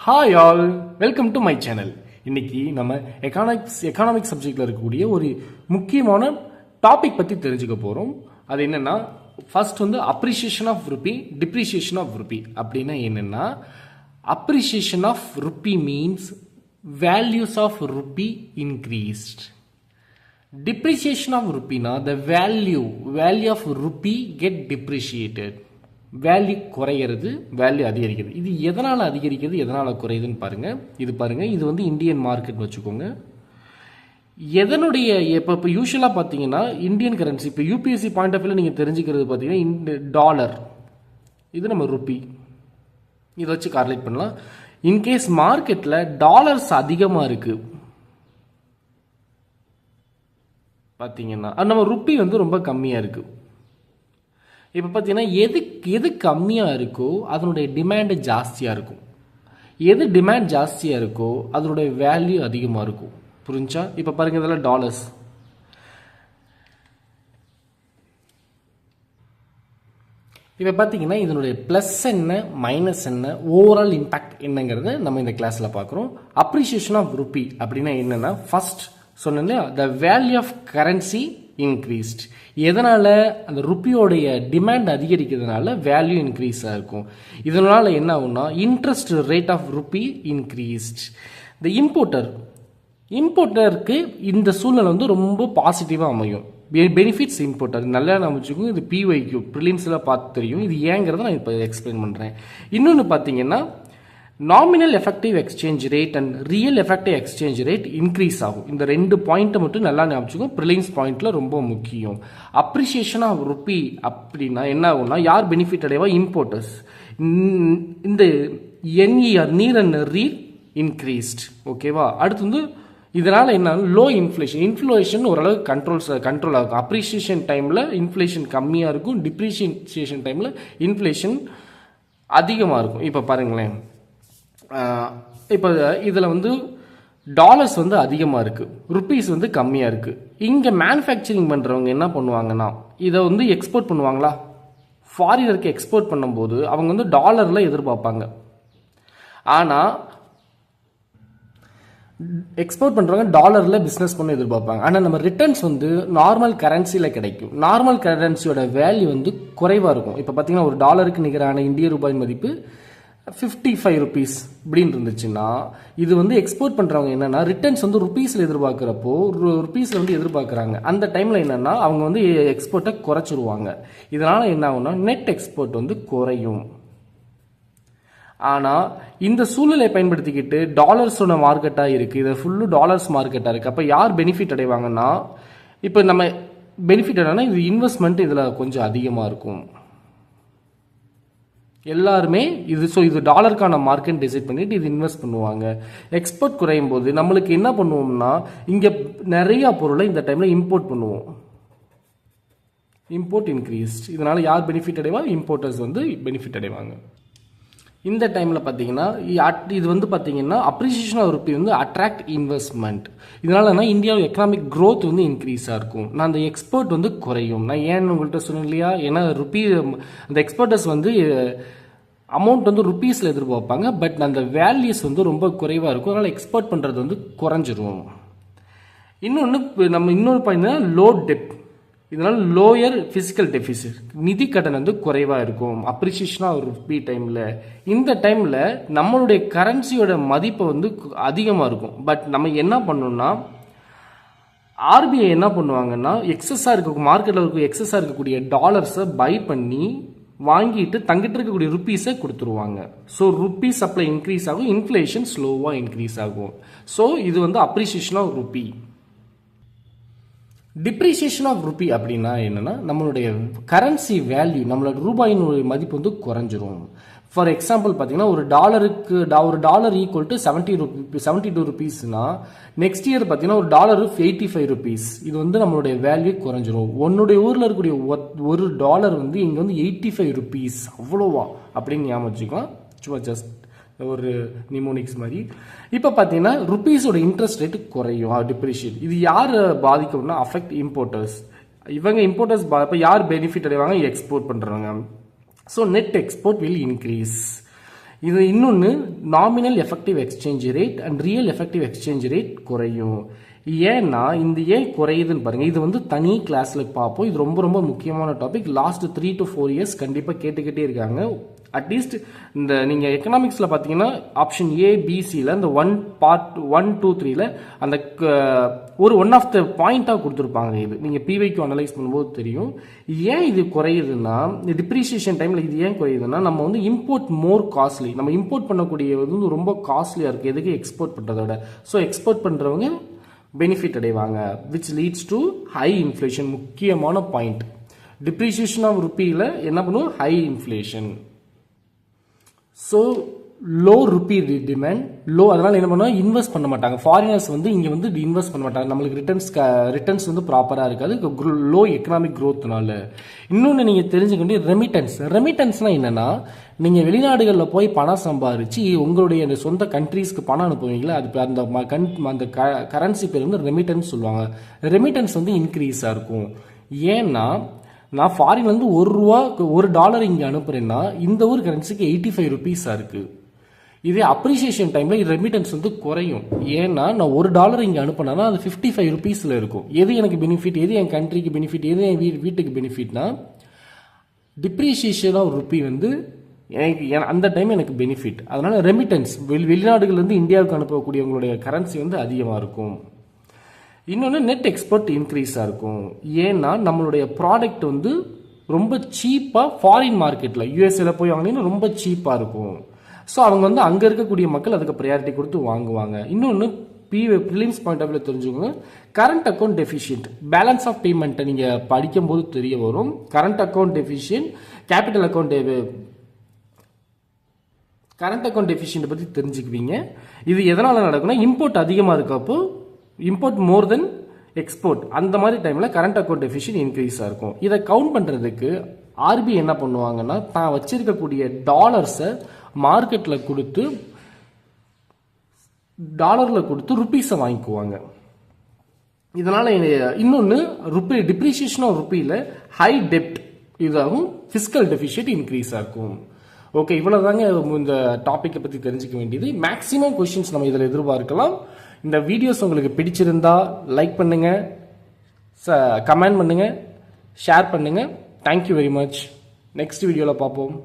Hi all, welcome to my channel. இன்னைக்கு நம்ம எக்கானாமிக்ஸ் சப்ஜெக்டில் இருக்கக்கூடிய ஒரு முக்கியமான டாபிக் பற்றி தெரிஞ்சுக்க போகிறோம். அது என்னென்னா, ஃபர்ஸ்ட் வந்து appreciation of rupee, depreciation of rupee. அப்படின்னா என்னென்னா, appreciation of rupee means values of rupee increased. Depreciation of rupee na the value of rupee get depreciated. Value குறையிறது, வேல்யூ அதிகரிக்கிறது. இது எதனால் அதிகரிக்கிறது, எதனால் குறையுதுன்னு பாருங்க. இது வந்து இந்தியன் மார்க்கெட் வச்சுக்கோங்க. எதனுடைய இப்போ யூஸ்வலாக பார்த்தீங்கன்னா இந்தியன் கரன்சி, இப்போ யூபிஎஸ்சி பாயிண்ட் ஆஃப் வியூவில் நீங்கள் தெரிஞ்சுக்கிறது பார்த்தீங்கன்னா இந்த டாலர், இது நம்ம ருப்பி, இதை வச்சு கார்லேட் பண்ணலாம். இன்கேஸ் மார்க்கெட்டில் டாலர்ஸ் அதிகமாக இருக்குது பார்த்தீங்கன்னா, அது நம்ம ருப்பி வந்து ரொம்ப கம்மியாக இருக்குது. இப்போ பார்த்தீங்கன்னா எது கம்மியாக இருக்கோ அதனுடைய டிமாண்டு ஜாஸ்தியாக இருக்கும். எது டிமாண்ட் ஜாஸ்தியாக இருக்கோ அதனுடைய வேல்யூ அதிகமாக இருக்கும். புரிஞ்சா? இப்போ பாருங்கள், இதெல்லாம் டாலர்ஸ். இப்போ பார்த்தீங்கன்னா இதனுடைய ப்ளஸ் என்ன, மைனஸ் என்ன, ஓவரால் இம்பேக்ட் என்னங்கிறத நம்ம இந்த கிளாஸில் பார்க்குறோம். அப்ரிசியேஷன் ஆஃப் ருப்பி அப்படின்னா என்னென்னா, ஃபர்ஸ்ட் சொன்னேன் இல்லையா, the value of currency increased. எதனால்? அந்த ருப்பியோடைய டிமாண்ட் அதிகரிக்கிறதுனால வேல்யூ இன்க்ரீஸாக இருக்கும். இதனால் என்ன ஆகும்னா, interest rate of rupee increased. The இம்போர்ட்டருக்கு இந்த சூழ்நிலை வந்து ரொம்ப பாசிட்டிவாக அமையும். பெனிஃபிட்ஸ் இம்போர்ட்டர் நல்லா நம்ம வச்சுக்கோங்க. இது பிஒய்க்யூ ப்ரிலிம்ஸில் பார்த்து தெரியும். இது ஏங்கிறத நான் இப்போ எக்ஸ்பிளைன் பண்ணுறேன். இன்னொன்று பார்த்தீங்கன்னா, nominal effective exchange rate and real effective exchange rate increase ஆகும். இந்த ரெண்டு பாயிண்ட்டை மட்டும் நல்லா ஞாபகம். ப்ரிலிம்ஸ் பாயிண்ட்ல ரொம்ப முக்கியம். அப்ரிசியேஷன் ஆஃப் ருப்பி அப்படின்னா என்ன ஆகும்னா, யார் பெனிஃபிட் அடைவா? இம்போர்ட்டர்ஸ். இந்த என்இஆர் நீர் அண்ட் ரீட் இன்க்ரீஸ்ட். ஓகேவா? அடுத்து வந்து இதனால் என்ன, லோ இன்ஃப்ளேஷன் ஓரளவு கண்ட்ரோல் ஆகும். அப்ரிசியேஷன் டைமில் இன்ஃப்ளேஷன் கம்மியாக இருக்கும், டிப்ரிசியேஷன் டைமில் இன்ஃப்ளேஷன் அதிகமாக இருக்கும். இப்போ பாருங்களேன், இப்போ இதில் வந்து டாலர்ஸ் வந்து அதிகமாக இருக்குது, ருப்பீஸ் வந்து கம்மியாக இருக்குது. இங்கே மேனுஃபேக்சரிங் பண்ணுறவங்க என்ன பண்ணுவாங்கன்னா, இதை வந்து எக்ஸ்போர்ட் பண்ணுவாங்களா? ஃபாரினருக்கு எக்ஸ்போர்ட் பண்ணும்போது அவங்க வந்து டாலரில் எதிர்பார்ப்பாங்க. ஆனால் எக்ஸ்போர்ட் பண்ணுறவங்க டாலரில் பிஸ்னஸ் பண்ண எதிர்பார்ப்பாங்க. ஆனால் நம்ம ரிட்டர்ன்ஸ் வந்து நார்மல் கரன்சியில் கிடைக்கும். நார்மல் கரன்சியோட வேல்யூ வந்து குறைவாக இருக்கும். இப்போ பார்த்தீங்கன்னா ஒரு டாலருக்கு நிகரான இந்திய ரூபாய் மதிப்பு 55 ருபீஸ் இப்படின்னு இருந்துச்சுன்னா, இது வந்து எக்ஸ்போர்ட் பண்ணுறவங்க என்னென்னா ரிட்டர்ன்ஸ் வந்து ருபீஸில் எதிர்பார்க்குறப்போ ருபீஸில் வந்து எதிர்பார்க்குறாங்க. அந்த டைமில் என்னென்னா அவங்க வந்து எக்ஸ்போர்ட்டை குறைச்சிருவாங்க. இதனால் என்ன ஆகும்னா, நெட் எக்ஸ்போர்ட் வந்து குறையும். ஆனால் இந்த சூழ்நிலையை பயன்படுத்திக்கிட்டு டாலர்ஸோட மார்க்கெட்டாக இருக்குது, இது ஃபுல்லு டாலர்ஸ் மார்க்கெட்டாக இருக்குது. அப்போ யார் பெனிஃபிட் அடைவாங்கன்னா, இப்போ நம்ம பெனிஃபிட் அடைனா இது இன்வெஸ்ட்மெண்ட் இதில் கொஞ்சம் அதிகமாக இருக்கும். எல்லாருமே இது டாலருக்கான மார்க்கெட் டிசைட் பண்ணிட்டு இது இன்வெஸ்ட் பண்ணுவாங்க. எக்ஸ்போர்ட் குறையும் போது நம்மளுக்கு என்ன பண்ணுவோம்னா, இங்கே நிறைய பொருளை இந்த டைமில் இம்போர்ட் பண்ணுவோம். Import increased. இதனால யார் பெனிஃபிட் அடைவா? இம்போர்ட்டர்ஸ் வந்து பெனிஃபிட் அடைவாங்க. இந்த டைமில் பார்த்தீங்கன்னா இது வந்து பார்த்தீங்கன்னா அப்ரிசியேஷன் ஆஃப் ருப்பி வந்து அட்ராக்ட் இன்வெஸ்ட்மெண்ட். இதனால இந்தியாவில் எக்கனாமிக் க்ரோத் வந்து இன்க்ரீஸாக இருக்கும். நான் அந்த எக்ஸ்போர்ட் வந்து குறையும். நான் ஏன்னு உங்கள்கிட்ட சொன்னேன் இல்லையா, ஏன்னா ருப்பி அந்த எக்ஸ்போர்ட்டர்ஸ் வந்து அமௌண்ட் வந்து ருப்பீஸில் எதிர்பார்ப்பாங்க. பட் அந்த வேல்யூஸ் வந்து ரொம்ப குறைவாக இருக்கும். அதனால் எக்ஸ்போர்ட் பண்ணுறது வந்து குறைஞ்சிரும். இன்னொரு பாயிண்ட் லோ டெப்ட். இதனால் லோயர் ஃபிசிக்கல் டெபிசிட், நிதி கடன் வந்து குறைவாக இருக்கும். அப்ரிசியேஷன் ஆஃப் ருப்பி டைமில், இந்த டைமில் நம்மளுடைய கரன்சியோட மதிப்பு வந்து அதிகமாக இருக்கும். பட் நம்ம என்ன பண்ணணும்னா, ஆர்பிஐ என்ன பண்ணுவாங்கன்னா, மார்க்கெட்டில் இருக்கக்கூடிய டாலர்ஸை பை பண்ணி வாங்கிட்டு தங்கிட்டு இருக்கக்கூடிய ருப்பீஸை கொடுத்துருவாங்க. ஸோ ருப்பீ சப்ளை இன்க்ரீஸ் ஆகும், இன்ஃப்ளேஷன் ஸ்லோவாக இன்க்ரீஸ் ஆகும். ஸோ இது வந்து appreciation of rupee. Depreciation of rupee அப்படின்னா என்னன்னா, நம்மளுடைய கரன்சி வேல்யூ, நம்மளோட ரூபாயினுடைய மதிப்பு வந்து குறைஞ்சிரும். ஃபார் எக்ஸாம்பிள் பார்த்தீங்கன்னா, ஒரு டாலர் ஈக்குவல் டு 72 ருபீஸ்னா, நெக்ஸ்ட் இயர் பார்த்தீங்கன்னா ஒரு டாலர் 85 ருபீஸ். இது வந்து நம்மளுடைய வேல்யூ குறைஞ்சிரும். உன்னுடைய ஊரில் இருக்கக்கூடிய ஒரு டாலர் வந்து இங்கே வந்து 85 ருபீஸ், அவ்வளோவா அப்படின்னு ஞாபகம் வச்சுக்கலாம். சும்மா ஜஸ்ட் ஒரு நிமோனிக்ஸ் மாதிரி. இப்போ பார்த்தீங்கன்னா ருப்பீஸோட இன்ட்ரெஸ்ட் ரேட்டு குறையும், டிப்ரிஷியேட். இது யார் பாதிக்கும்னா, அஃபெக்ட் இம்போர்ட்டர்ஸ். இவங்க இம்போர்ட்டர்ஸ் இப்போ யார் பெனிஃபிட் அடைவாங்க? எக்ஸ்போர்ட் பண்ணுறவங்க. So net export will increase. இது இன்னொன்று nominal effective exchange rate and real effective exchange rate குறையும். ஏன்னா இந்த ஏன் குறையுதுன்னு பாருங்க. இது வந்து தனி கிளாஸ்ல பார்ப்போம். இது ரொம்ப ரொம்ப முக்கியமான டாபிக். லாஸ்ட் 3 to 4 years கண்டிப்பாக கேட்டுக்கிட்டே இருக்காங்க. அட்லீஸ்ட் இந்த நீங்கள் எக்கனாமிக்ஸில் பார்த்தீங்கன்னா ஆப்ஷன் ஏ பிசியில் இந்த பார்ட் 1 2 3ல அந்த ஒன் ஆஃப் த பாயிண்டாக கொடுத்துருப்பாங்க. இது நீங்கள் பிவைக்கு அனலைஸ் பண்ணும்போது தெரியும். ஏன் இது குறையுதுன்னா, இந்த டிப்ரிசியேஷன் டைமில் இது ஏன் குறையுதுன்னா, நம்ம வந்து இம்போர்ட் மோர் காஸ்ட்லி. நம்ம இம்போர்ட் பண்ணக்கூடிய வந்து ரொம்ப காஸ்ட்லியாக இருக்குது எதுக்கு எக்ஸ்போர்ட் பண்ணுறதோட. ஸோ எக்ஸ்போர்ட் பண்ணுறவங்க பெனிஃபிட் அடைவாங்க, which leads to high inflation. முக்கியமான பாயிண்ட். டிப்ரிசியேஷன் ஆஃப் ருப்பியில் என்ன பண்ணுவோம்? High inflation. So low rupee demand low. அதனால என்ன பண்ணுவோம்? இன்வெஸ்ட் பண்ண மாட்டாங்க. ஃபாரினர்ஸ் வந்து இங்கே வந்து இன்வெஸ்ட் பண்ண மாட்டாங்க. நம்மளுக்கு ரிட்டர்ன்ஸ் வந்து ப்ராப்பராக இருக்காது, லோ எக்கனாமிக் க்ரோத்னால. இன்னொன்று நீங்கள் தெரிஞ்சுக்கிட்டு ரெமிட்டன்ஸ்னா என்னன்னா, நீங்கள் வெளிநாடுகளில் போய் பணம் சம்பாரிச்சு உங்களுடைய அந்த சொந்த கண்ட்ரீஸ்க்கு பணம் அனுப்புவீங்களா, அது அந்த கரன்சி பேர் வந்து ரெமிட்டன்ஸ் சொல்லுவாங்க. ரெமிட்டன்ஸ் வந்து இன்க்ரீஸாக இருக்கும். ஏன்னா நான் ஃபாரின்லேருந்து $1 இங்கே அனுப்புகிறேன்னா இந்த ஊர் கரன்சிக்கு 85 rupees இருக்குது. இதே அப்ரிசியேஷன் டைமில் ரெமிட்டன்ஸ் வந்து குறையும். ஏன்னா நான் $1 இங்கே அனுப்பினா அது 55 rupees இருக்கும். எது எனக்கு பெனிஃபிட், எது என் கண்ட்ரிக்கு பெனிஃபிட், எது என் வீட்டுக்கு பெனிஃபிட்னா, டிப்ரிசியேஷன் ஆஃப் ருப்பி வந்து எனக்கு அந்த டைம் எனக்கு பெனிஃபிட். அதனால ரெமிட்டன்ஸ் வெளிநாடுகள்லேருந்து இந்தியாவுக்கு அனுப்பக்கூடியவங்களுடைய கரன்சி வந்து அதிகமாக இருக்கும். இன்னொன்று நெட் எக்ஸ்போர்ட் இன்க்ரீஸாக இருக்கும். ஏன்னா நம்மளுடைய ப்ராடக்ட் வந்து ரொம்ப சீப்பாக ஃபாரின் மார்க்கெட்டில் யூஎஸ்ஏல போய் வாங்கினீங்கன்னா ரொம்ப சீப்பாக இருக்கும். ஸோ அவங்க வந்து அங்கே இருக்கக்கூடிய மக்கள் அதுக்கு ப்ரையாரிட்டி கொடுத்து வாங்குவாங்க. இன்னொன்று ப்ரிலிம்ஸ் பாயிண்ட் ஆஃப் வியூ தெரிஞ்சுக்கோங்க. Current account deficient, balance of பேமெண்ட்டை நீங்கள் படிக்கும்போது தெரிய வரும். Current account deficient, capital account deficient பற்றி தெரிஞ்சுக்குவீங்க. இது எதனால் நடக்கும்னா, இம்போர்ட் அதிகமாக இருக்கப்போ இம்போர்ட் மோர் தென் எக்ஸ்போர்ட், அந்த மாதிரி டைமில் கரண்ட் அக்கௌண்ட் டெஃபிஷியன்ட் இன்க்ரீஸாக இருக்கும். இதை கவுண்ட் பண்ணுறதுக்கு ஆர்பிஐ என்ன பண்ணுவாங்கன்னா, தான் வச்சிருக்கக்கூடிய டாலர்ஸை மார்க்கெட்டில் கொடுத்து ருப்பீஸை வாங்கிக்குவாங்க. இதனால் இன்னொன்று டிப்ரிசியேஷன் ஆஃப் ருப்பியில் ஹை டெப்ட் இதாகும், ஃபிஸ்கல் டெஃபிஷியன்ட் இன்க்ரீஸாக இருக்கும். ஓகே, இவ்வளோதாங்க இந்த டாப்பிக்கை பற்றி தெரிஞ்சுக்க வேண்டியது. மேக்ஸிமம் கொஸ்டின்ஸ் நம்ம இதில் எதிர்பார்க்கலாம். இந்த வீடியோஸ் உங்களுக்கு பிடிச்சிருந்தா லைக் பண்ணுங்க, கமெண்ட் பண்ணுங்க, ஷேர் பண்ணுங்க. Thank you very much. நெக்ஸ்ட் வீடியோவில் பார்ப்போம்.